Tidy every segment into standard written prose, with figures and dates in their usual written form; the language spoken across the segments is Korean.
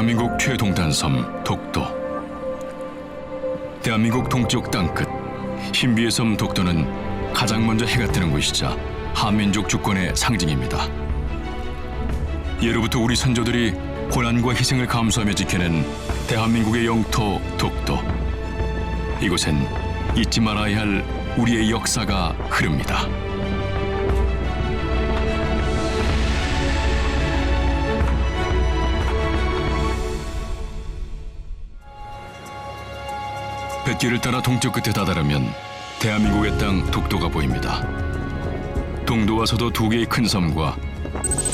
대한민국 최동단섬 독도. 대한민국 동쪽 땅끝 신비의 섬 독도는 가장 먼저 해가 뜨는 곳이자 한민족 주권의 상징입니다. 예로부터 우리 선조들이 고난과 희생을 감수하며 지켜낸 대한민국의 영토 독도. 이곳엔 잊지 말아야 할 우리의 역사가 흐릅니다. 뱃길을 따라 동쪽 끝에 다다르면 대한민국의 땅 독도가 보입니다. 동도와 서도 두 개의 큰 섬과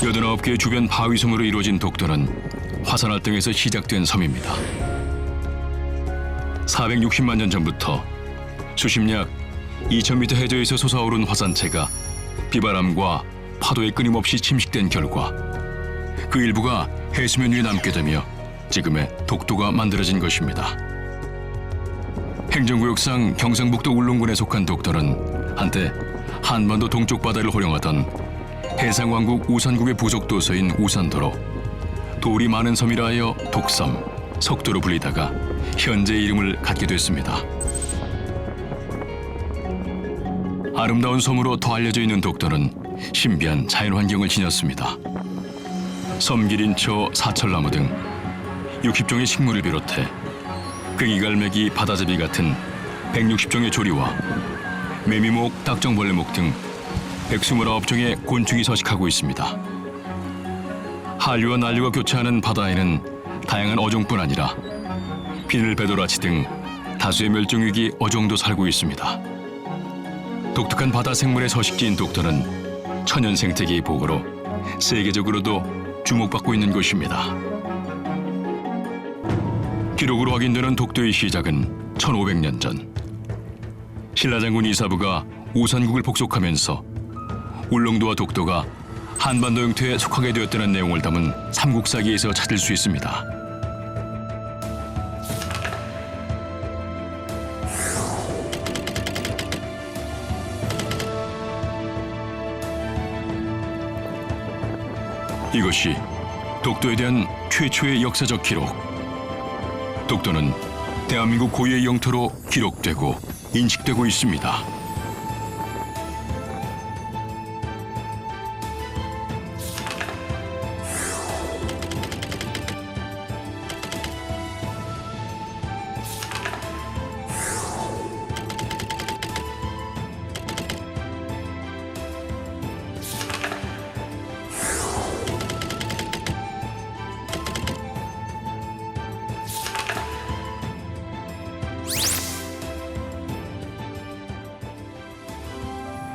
89개의 주변 바위섬으로 이루어진 독도는 화산활동에서 시작된 섬입니다. 460만 년 전부터 수심약 2000m 해저에서 솟아오른 화산체가 비바람과 파도에 끊임없이 침식된 결과 그 일부가 해수면 위에 남게 되며 지금의 독도가 만들어진 것입니다. 행정구역상 경상북도 울릉군에 속한 독도는 한때 한반도 동쪽 바다를 호령하던 해상왕국 우산국의 부속 도서인 우산도로 돌이 많은 섬이라 하여 독섬, 석도로 불리다가 현재 이름을 갖게 됐습니다. 아름다운 섬으로 더 알려져 있는 독도는 신비한 자연환경을 지녔습니다. 섬기린초, 사철나무 등 60종의 식물을 비롯해 괭이갈매기, 바다제비 같은 160종의 조리와 매미목, 딱정벌레목 등 129종의 곤충이 서식하고 있습니다. 한류와 난류가 교차하는 바다에는 다양한 어종뿐 아니라 비늘, 배도라치 등 다수의 멸종위기 어종도 살고 있습니다. 독특한 바다 생물의 서식지인 독도는 천연 생태계의 보고로 세계적으로도 주목받고 있는 곳입니다. 기록으로 확인되는 독도의 시작은 1500년 전 신라장군 이사부가 우산국을 복속하면서 울릉도와 독도가 한반도 영토에 속하게 되었다는 내용을 담은 삼국사기에서 찾을 수 있습니다. 이것이 독도에 대한 최초의 역사적 기록. 독도는 대한민국 고유의 영토로 기록되고 인식되고 있습니다.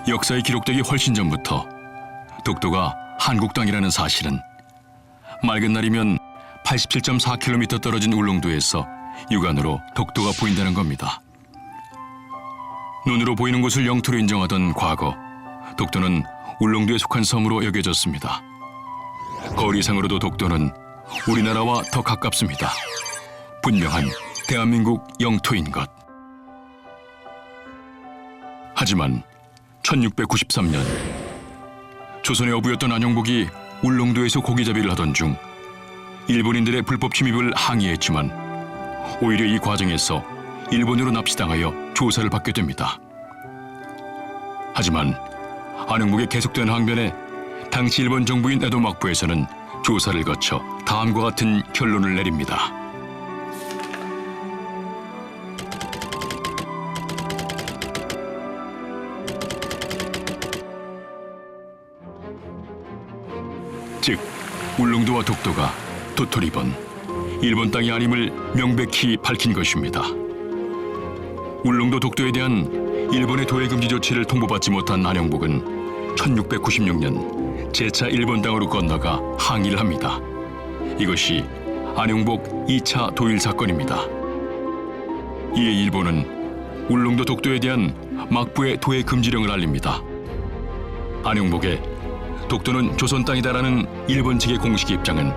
역사에 기록되기 훨씬 전부터 독도가 한국 땅이라는 사실은 맑은 날이면 87.4km 떨어진 울릉도에서 육안으로 독도가 보인다는 겁니다. 눈으로 보이는 곳을 영토로 인정하던 과거, 독도는 울릉도에 속한 섬으로 여겨졌습니다. 거리상으로도 독도는 우리나라와 더 가깝습니다. 분명한 대한민국 영토인 것. 하지만 1693년 조선의 어부였던 안영복이 울릉도에서 고기잡이를 하던 중 일본인들의 불법 침입을 항의했지만 오히려 이 과정에서 일본으로 납치당하여 조사를 받게 됩니다. 하지만 안영복의 계속된 항변에 당시 일본 정부인 에도 막부에서는 조사를 거쳐 다음과 같은 결론을 내립니다. 즉, 울릉도와 독도가 도토리번, 일본 땅이 아님을 명백히 밝힌 것입니다. 울릉도 독도에 대한 일본의 도해금지 조치를 통보받지 못한 안영복은 1696년 재차 일본 땅으로 건너가 항의를 합니다. 이것이 안영복 2차 도일 사건입니다. 이에 일본은 울릉도 독도에 대한 막부의 도해 금지령을 알립니다. 안영복의 독도는 조선 땅이다라는 일본 측의 공식 입장은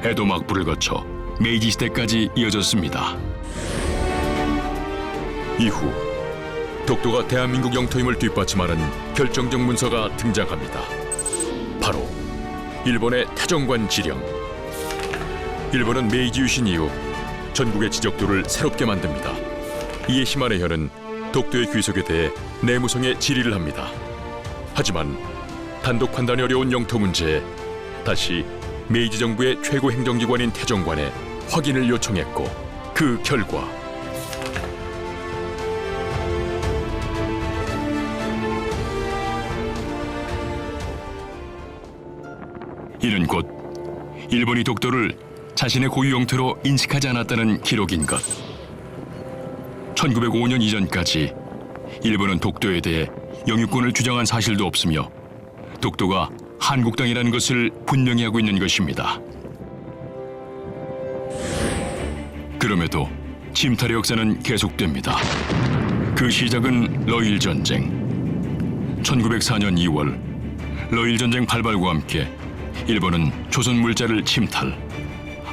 에도 막부를 거쳐 메이지 시대까지 이어졌습니다. 이후 독도가 대한민국 영토임을 뒷받침하는 결정적 문서가 등장합니다. 바로 일본의 태정관 지령. 일본은 메이지 유신 이후 전국의 지적도를 새롭게 만듭니다. 이에 시마네 현은 독도의 귀속에 대해 내무성에 질의를 합니다. 하지만 단독 판단이 어려운 영토 문제에 다시 메이지 정부의 최고 행정기관인 태정관에 확인을 요청했고, 그 결과 이는 곧 일본이 독도를 자신의 고유 영토로 인식하지 않았다는 기록인 것. 1905년 이전까지 일본은 독도에 대해 영유권을 주장한 사실도 없으며 독도가 한국 땅이라는 것을 분명히 하고 있는 것입니다. 그럼에도 침탈의 역사는 계속됩니다. 그 시작은 러일 전쟁. 1904년 2월 러일 전쟁 발발과 함께 일본은 조선 물자를 침탈,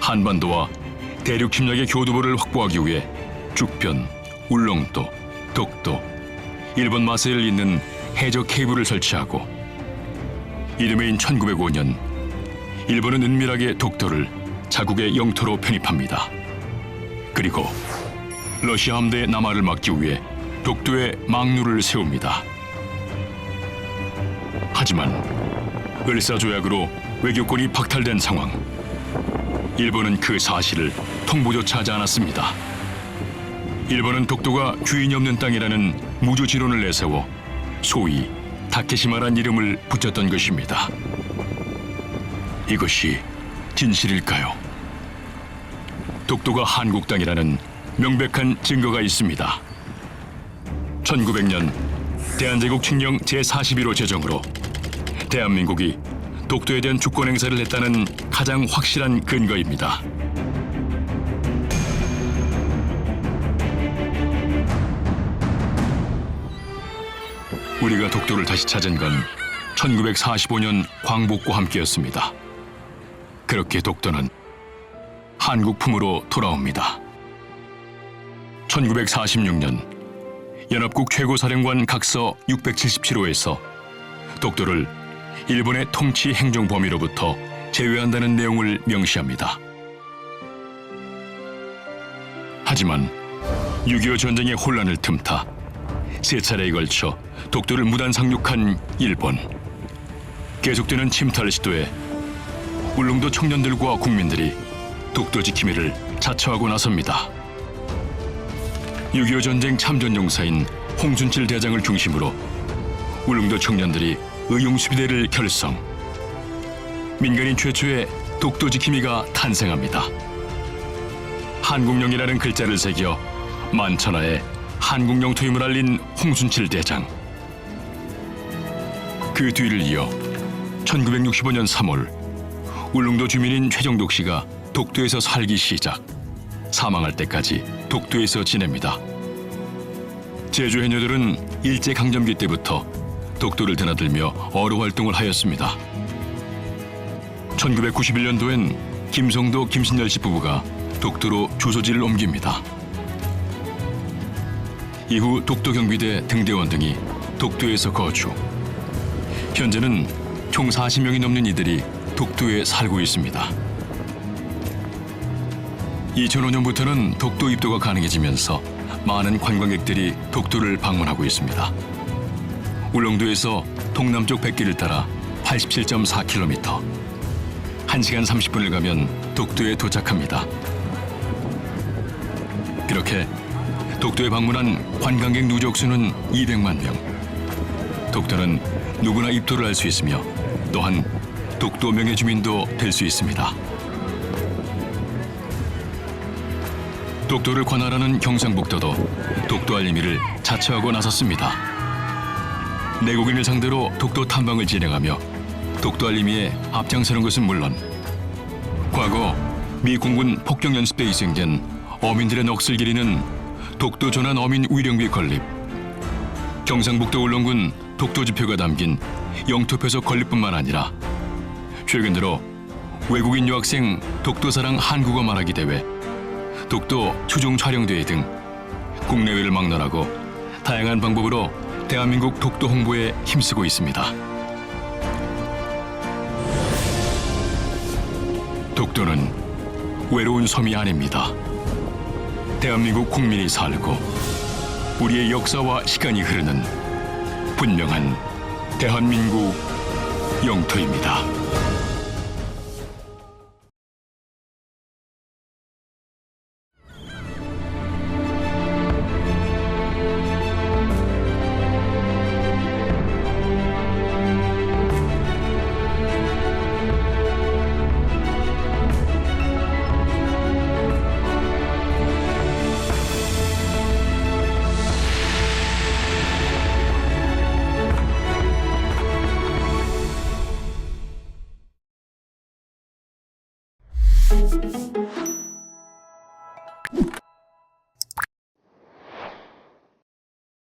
한반도와 대륙 침략의 교두보를 확보하기 위해 죽변, 울릉도, 독도, 일본 마세를 잇는 해저 케이블을 설치하고, 이듬해인 1905년 일본은 은밀하게 독도를 자국의 영토로 편입합니다. 그리고 러시아 함대의 남하를 막기 위해 독도에 망루를 세웁니다. 하지만 을사조약으로 외교권이 박탈된 상황. 일본은 그 사실을 통보조차 하지 않았습니다. 일본은 독도가 주인이 없는 땅이라는 무주지론을 내세워 소위 다케시마란 이름을 붙였던 것입니다. 이것이 진실일까요? 독도가 한국 땅이라는 명백한 증거가 있습니다. 1900년 대한제국 칙령 제41호 제정으로 대한민국이 독도에 대한 주권 행사를 했다는 가장 확실한 근거입니다. 우리가 독도를 다시 찾은 건 1945년 광복과 함께였습니다. 그렇게 독도는 한국 품으로 돌아옵니다. 1946년 연합국 최고사령관 각서 677호에서 독도를 일본의 통치 행정 범위로부터 제외한다는 내용을 명시합니다. 하지만 6.25 전쟁의 혼란을 틈타 세 차례에 걸쳐 독도를 무단 상륙한 일본. 계속되는 침탈 시도에 울릉도 청년들과 국민들이 독도 지킴이를 자처하고 나섭니다. 6.25 전쟁 참전용사인 홍순칠 대장을 중심으로 울릉도 청년들이 의용수비대를 결성. 민간인 최초의 독도 지킴이가 탄생합니다. 한국령이라는 글자를 새겨 만천하에 한국 영토임을 알린 홍순칠 대장. 그 뒤를 이어 1965년 3월 울릉도 주민인 최정독 씨가 독도에서 살기 시작. 사망할 때까지 독도에서 지냅니다. 제주 해녀들은 일제강점기 때부터 독도를 드나들며 어로 활동을 하였습니다. 1991년도엔 김성도 김신열 씨 부부가 독도로 주소지를 옮깁니다. 이후 독도경비대 등대원 등이 독도에서 거주. 현재는 총 40명이 넘는 이들이 독도에 살고 있습니다. 2005년부터는 독도 입도가 가능해지면서 많은 관광객들이 독도를 방문하고 있습니다. 울릉도에서 동남쪽 백길을 따라 87.4km, 1시간 30분을 가면 독도에 도착합니다. 그렇게 독도에 방문한 관광객 누적 수는 200만 명. 독도는 누구나 입도를 할 수 있으며 또한 독도 명예주민도 될 수 있습니다. 독도를 관할하는 경상북도도 독도 알림이를 자처하고 나섰습니다. 내국인을 상대로 독도 탐방을 진행하며 독도 알림이에 앞장서는 것은 물론 과거 미 공군 폭격 연습 때 희생된 어민들의 넋을 기리는 독도 전환 어민 위령비 건립, 경상북도 울릉군 독도 지표가 담긴 영토표석 건립뿐만 아니라 최근 들어 외국인 유학생 독도사랑 한국어 말하기 대회, 독도 추종 촬영대회 등 국내외를 막론하고 다양한 방법으로 대한민국 독도 홍보에 힘쓰고 있습니다. 독도는 외로운 섬이 아닙니다. 대한민국 국민이 살고 우리의 역사와 시간이 흐르는 분명한 대한민국 영토입니다.